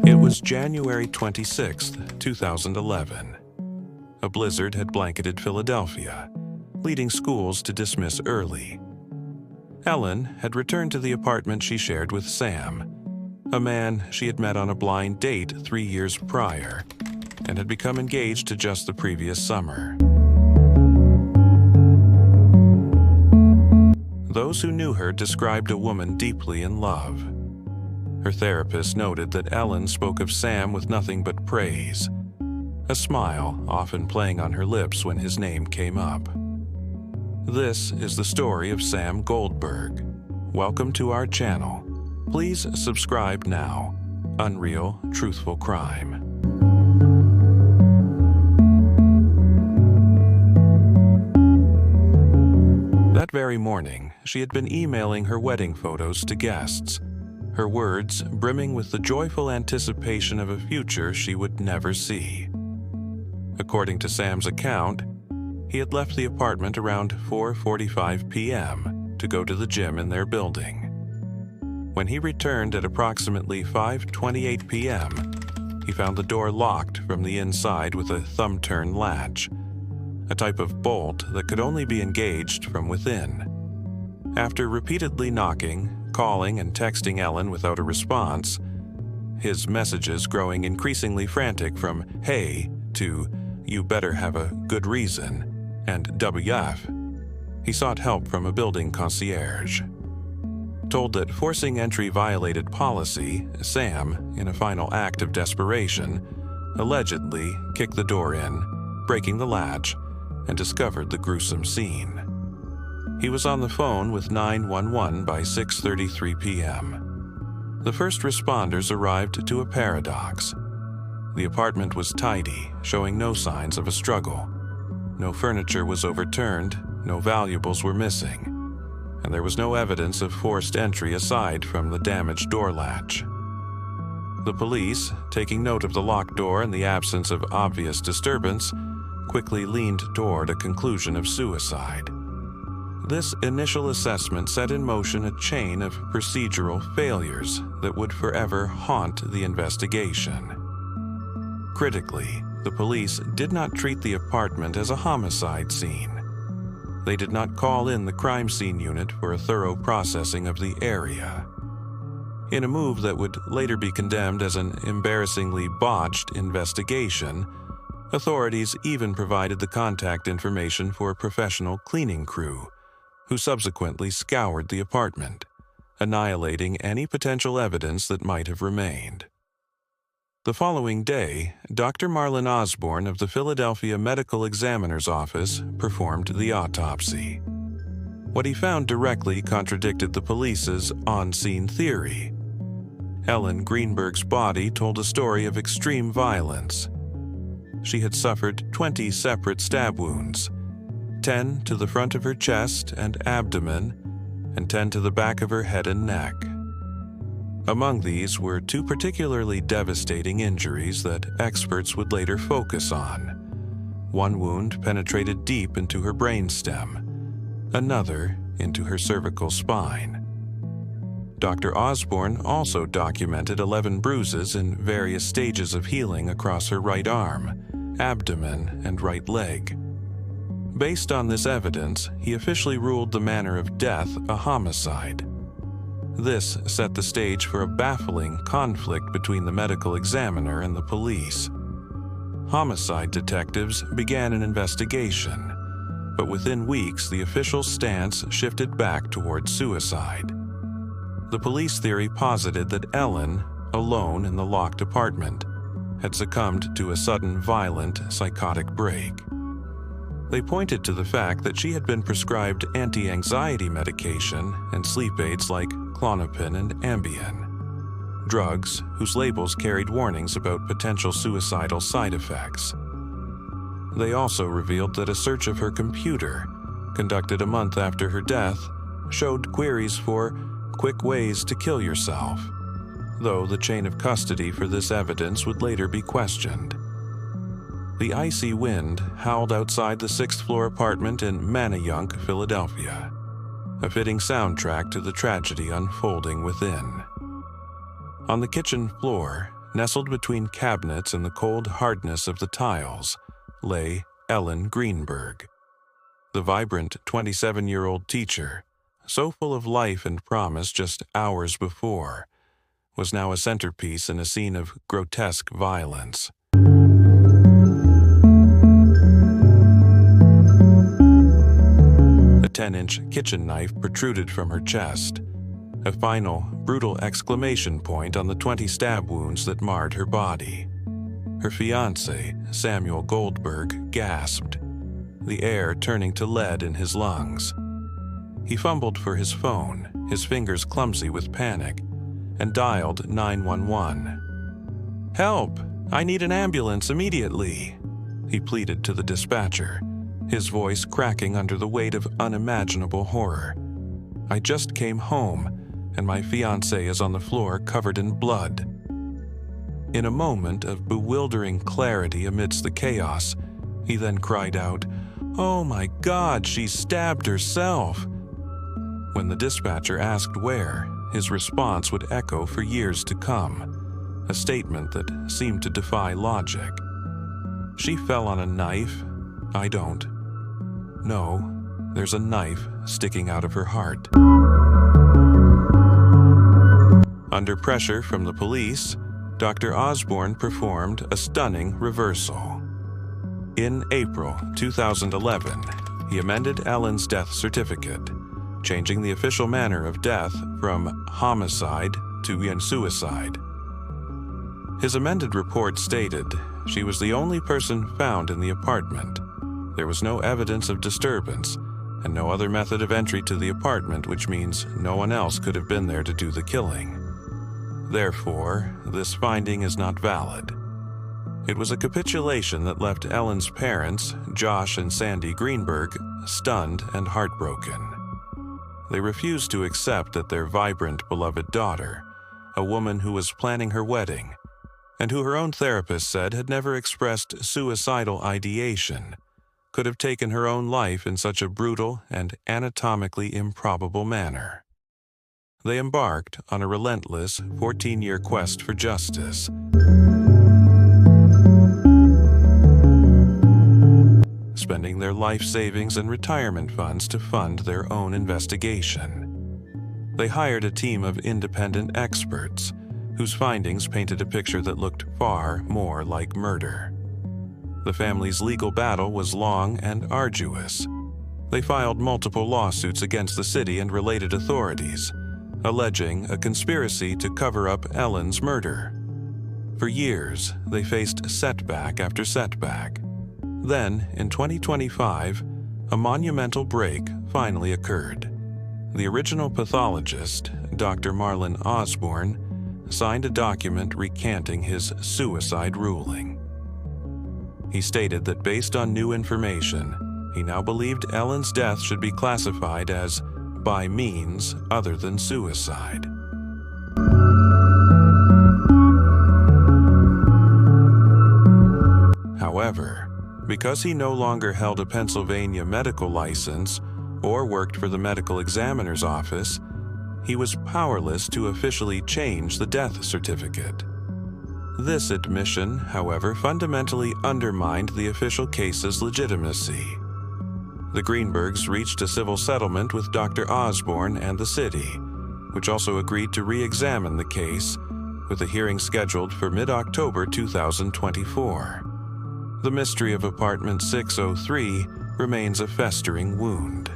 It was January 26, 2011. A blizzard had blanketed Philadelphia, leading schools to dismiss early. Ellen had returned to the apartment she shared with Sam, a man she had met on a blind date 3 years prior and had become engaged to just the previous summer. Those who knew her described a woman deeply in love. Her therapist noted that Ellen spoke of Sam with nothing but praise, a smile often playing on her lips when his name came up. This is the story of Sam Goldberg. Welcome to our channel. Please subscribe now. Unreal, Truthful Crime. That very morning, she had been emailing her wedding photos to guests, her words brimming with the joyful anticipation of a future she would never see. According to Sam's account, he had left the apartment around 4:45 p.m. to go to the gym in their building. When he returned at approximately 5:28 p.m., he found the door locked from the inside with a thumb-turn latch, a type of bolt that could only be engaged from within. After repeatedly knocking, calling, and texting Ellen without a response, his messages growing increasingly frantic from "Hey" to "You better have a good reason" and "WF," he sought help from a building concierge. Told that forcing entry violated policy, Sam, in a final act of desperation, allegedly kicked the door in, breaking the latch, and discovered the gruesome scene. He was on the phone with 911 by 6:33 p.m. The first responders arrived to a paradox. The apartment was tidy, showing no signs of a struggle. No furniture was overturned, no valuables were missing, and there was no evidence of forced entry aside from the damaged door latch. The police, taking note of the locked door and the absence of obvious disturbance, quickly leaned toward a conclusion of suicide. This initial assessment set in motion a chain of procedural failures that would forever haunt the investigation. Critically, the police did not treat the apartment as a homicide scene. They did not call in the crime scene unit for a thorough processing of the area. In a move that would later be condemned as an embarrassingly botched investigation, authorities even provided the contact information for a professional cleaning crew, who subsequently scoured the apartment, annihilating any potential evidence that might have remained. The following day, Dr. Marlon Osborne of the Philadelphia Medical Examiner's Office performed the autopsy. What he found directly contradicted the police's on-scene theory. Ellen Greenberg's body told a story of extreme violence. She had suffered 20 separate stab wounds, 10 to the front of her chest and abdomen, and 10 to the back of her head and neck. Among these were 2 particularly devastating injuries that experts would later focus on. One wound penetrated deep into her brainstem, another into her cervical spine. Dr. Osborne also documented 11 bruises in various stages of healing across her right arm, abdomen, and right leg. Based on this evidence, he officially ruled the manner of death a homicide. This set the stage for a baffling conflict between the medical examiner and the police. Homicide detectives began an investigation, but within weeks the official stance shifted back toward suicide. The police theory posited that Ellen, alone in the locked apartment, had succumbed to a sudden violent psychotic break. They pointed to the fact that she had been prescribed anti-anxiety medication and sleep aids like Klonopin and Ambien, drugs whose labels carried warnings about potential suicidal side effects. They also revealed that a search of her computer, conducted a month after her death, showed queries for quick ways to kill yourself, though the chain of custody for this evidence would later be questioned. The icy wind howled outside the 6th-floor apartment in Manayunk, Philadelphia. a fitting soundtrack to the tragedy unfolding within. On the kitchen floor, nestled between cabinets in the cold hardness of the tiles, lay Ellen Greenberg. The vibrant 27-year-old teacher, so full of life and promise just hours before, was now a centerpiece in a scene of grotesque violence. A 10-inch kitchen knife protruded from her chest, a final, brutal exclamation point on the 20 stab wounds that marred her body. Her fiancé, Sam Goldberg, gasped, the air turning to lead in his lungs. He fumbled for his phone, his fingers clumsy with panic, and dialed 911. "Help! I need an ambulance immediately," he pleaded to the dispatcher, his voice cracking under the weight of unimaginable horror. "I just came home, and my fiancé is on the floor covered in blood." In a moment of bewildering clarity amidst the chaos, he then cried out, "Oh my God, she stabbed herself!" When the dispatcher asked where, his response would echo for years to come, a statement that seemed to defy logic. "She fell on a knife? I don't. No, there's a knife sticking out of her heart." Under pressure from the police, Dr. Osborne performed a stunning reversal. In April 2011, he amended Ellen's death certificate, changing the official manner of death from homicide to suicide. His amended report stated she was the only person found in the apartment. There was no evidence of disturbance, and no other method of entry to the apartment, which means no one else could have been there to do the killing. Therefore, this finding is not valid. It was a capitulation that left Ellen's parents, Josh and Sandy Greenberg, stunned and heartbroken. They refused to accept that their vibrant, beloved daughter, a woman who was planning her wedding, and who her own therapist said had never expressed suicidal ideation, could have taken her own life in such a brutal and anatomically improbable manner. They embarked on a relentless 14-year quest for justice. Spending their life savings and retirement funds to fund their own investigation. They hired a team of independent experts whose findings painted a picture that looked far more like murder. The family's legal battle was long and arduous. They filed multiple lawsuits against the city and related authorities, alleging a conspiracy to cover up Ellen's murder. For years, they faced setback after setback. Then, in 2025, a monumental break finally occurred. The original pathologist, Dr. Marlon Osborne, signed a document recanting his suicide ruling. He stated that based on new information, he now believed Ellen's death should be classified as by means other than suicide. However, because he no longer held a Pennsylvania medical license or worked for the medical examiner's office, he was powerless to officially change the death certificate. This admission, however, fundamentally undermined the official case's legitimacy. The Greenbergs reached a civil settlement with Dr. Osborne and the city, which also agreed to re-examine the case, with a hearing scheduled for mid-October 2024. The mystery of apartment 603 remains a festering wound.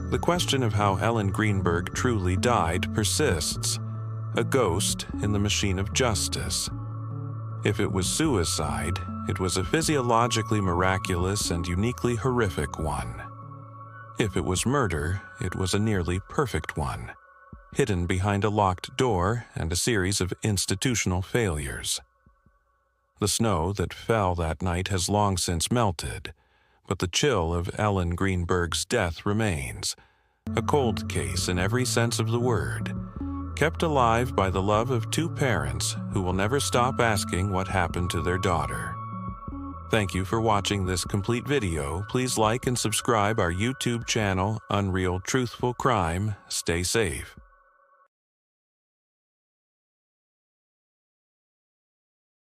The question of how Ellen Greenberg truly died persists, a ghost in the machine of justice. If it was suicide, it was a physiologically miraculous and uniquely horrific one. If it was murder, it was a nearly perfect one, hidden behind a locked door and a series of institutional failures. The snow that fell that night has long since melted, but the chill of Ellen Greenberg's death remains, a cold case in every sense of the word, kept alive by the love of two parents who will never stop asking what happened to their daughter. Thank you for watching this complete video. Please like and subscribe our YouTube channel, Unreal Truthful Crime. Stay safe.